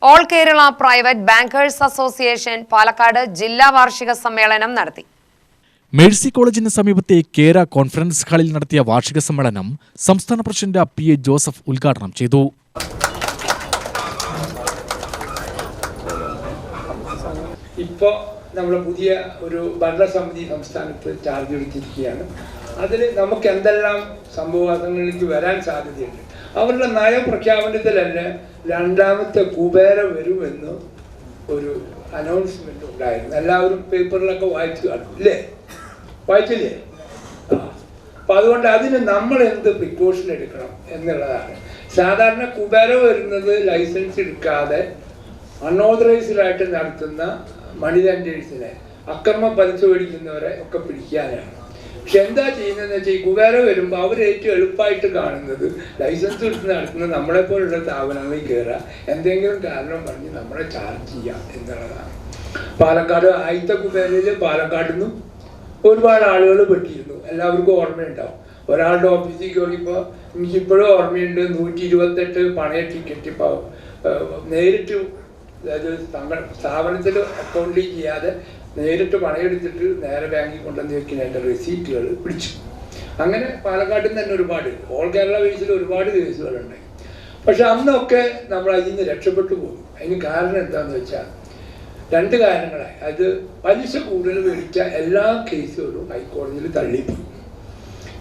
All Kerala private bankers association Palakkad ജില്ലാ വാർഷിക സമ്മേളനം നടത്തി. മേഴ്സി കോളേജിന് സമീപത്തെ കേര കോൺഫറൻസ് ഹാളിൽ നടത്തിയ വാർഷിക സമ്മേളനം സംസ്ഥാന പ്രസിഡന്റ് PA ജോസഫ് ഉദ്ഘാടനം ചെയ്തു. ഇപ്പോൾ നമ്മൾ പുതിയ ഒരു ഭരണസമിതി സംസ്ഥാനത്ത് ചാർജ് എടുത്തിരിക്കുകയാണ്. അതിൽ നമുക്ക് എന്തെല്ലാം സംഭവങ്ങളിലേക്ക് വരാൻ സാധ്യതയുണ്ട്. അവരുടെ നയപ്രഖ്യാപനത്തിൽ തന്നെ രണ്ടാമത്തെ കുബേര വരുമെന്ന് ഒരു അനൗൺസ്മെന്റ് ഉണ്ടായിരുന്നു. എല്ലാവരും പേപ്പറിലൊക്കെ വായിച്ചു കാണും, ഇല്ലേ? വായിച്ചില്ലേ? അപ്പം അതുകൊണ്ട് അതിന് നമ്മൾ എന്ത് പ്രിക്കോഷൻ എടുക്കണം എന്നുള്ളതാണ്. സാധാരണ കുബേര വരുന്നത് ലൈസൻസ് എടുക്കാതെ അൺഓതറൈസ്ഡായിട്ട് നടത്തുന്ന മണി ലെൻഡേഴ്സിനെ, അക്രമ പലിശ മേടിക്കുന്നവരെ ഒക്കെ പിടിക്കാനാണ്. പക്ഷെ എന്താ ചെയ്യുന്നതെന്ന് വെച്ചാൽ ഈ കുബേര വരുമ്പോൾ അവർ ഏറ്റവും എളുപ്പമായിട്ട് കാണുന്നത് ലൈസൻസ് എടുത്ത് നടത്തുന്ന നമ്മളെപ്പോലുള്ള സ്ഥാപനങ്ങളിൽ കയറുക, എന്തെങ്കിലും കാരണം പറഞ്ഞ് നമ്മളെ ചാർജ് ചെയ്യാം എന്നുള്ളതാണ്. പാലക്കാട് ആദ്യത്തെ കുബേരയിൽ പാലക്കാട് നിന്നും ഒരുപാട് ആളുകൾ പെട്ടിരുന്നു. എല്ലാവർക്കും ഓർമ്മയുണ്ടാവും. ഒരാളുടെ ഓഫീസിൽ കയറിയപ്പോൾ എനിക്കിപ്പോഴും ഓർമ്മയുണ്ട്, 128 പണയ ടിക്കറ്റ് ഇപ്പോൾ നേരിട്ട്, അതായത് സ്ഥാപനത്തിൽ അക്കൗണ്ടിൽ ചെയ്യാതെ നേരിട്ട് പണയെടുത്തിട്ട് നേരെ ബാങ്കിൽ കൊണ്ടുവന്ന് വെക്കുന്നതിൻ്റെ റെസീറ്റുകൾ പിടിച്ചു. അങ്ങനെ പാലക്കാട്ടിൽ നിന്ന് തന്നെ ഒരുപാട് ഓൾ കേരള ബേസിൽ ഒരുപാട് കേസുകളുണ്ടായി. പക്ഷെ അന്നൊക്കെ നമ്മൾ അതിൽ നിന്ന് രക്ഷപ്പെട്ടു പോകും. അതിന് കാരണം എന്താണെന്ന് വെച്ചാൽ രണ്ട് കാരണങ്ങളായി. അത് പലിശ കൂടുതൽ മേടിച്ച എല്ലാ കേസുകളും ഹൈക്കോടതിയിൽ തള്ളിപ്പോയി.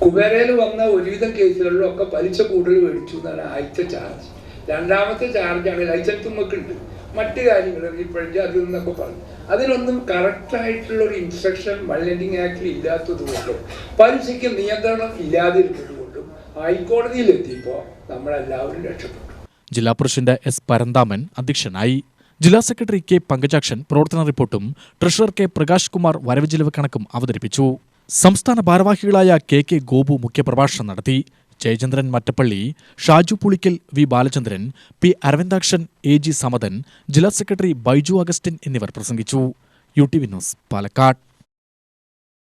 കുബേരയിൽ വന്ന ഒരുവിധം കേസുകളിലും ഒക്കെ പലിശ കൂടുതൽ മേടിച്ചു എന്നാണ് ആദ്യത്തെ ചാർജ്. രണ്ടാമത്തെ ചാർജാണ് ലൈസൻസ് നമുക്കുണ്ട്, മറ്റു കാര്യങ്ങൾ ഇപ്പോഴത്തെ അതിൽ നിന്നൊക്കെ പറഞ്ഞു. അതിനൊന്നും കറക്റ്റായിട്ടുള്ള ഒരു ഇൻസ്ട്രക്ഷൻ മണി ലെൻഡിങ് ആക്ടിൽ ഇല്ലാത്തത് കൊണ്ടും പലിശയ്ക്ക് നിയന്ത്രണം ഇല്ലാതിരുന്നത് കൊണ്ടും ഹൈക്കോടതിയിലെത്തിയപ്പോൾ നമ്മളെല്ലാവരും രക്ഷപ്പെട്ടു. ജില്ലാ പ്രസിഡന്റ് S. പരന്താമൻ അധ്യക്ഷനായി. ജില്ലാ സെക്രട്ടറി K. പങ്കജാക്ഷൻ പ്രവർത്തന റിപ്പോർട്ടും ട്രഷറർ K. പ്രകാശ് കുമാർ വരവ് ചെലവ് കണക്കും അവതരിപ്പിച്ചു. സംസ്ഥാന ഭാരവാഹികളായ K. ഗോപു മുഖ്യപ്രഭാഷണം നടത്തി. Jayachandran Mattappally, Shaju Pulikkal, V. Balachandran, P. Aravindakshan, AG സമദൻ, ജില്ലാ സെക്രട്ടറി ബൈജു അഗസ്റ്റിൻ എന്നിവർ പ്രസംഗിച്ചു. UTV news, Palakkad.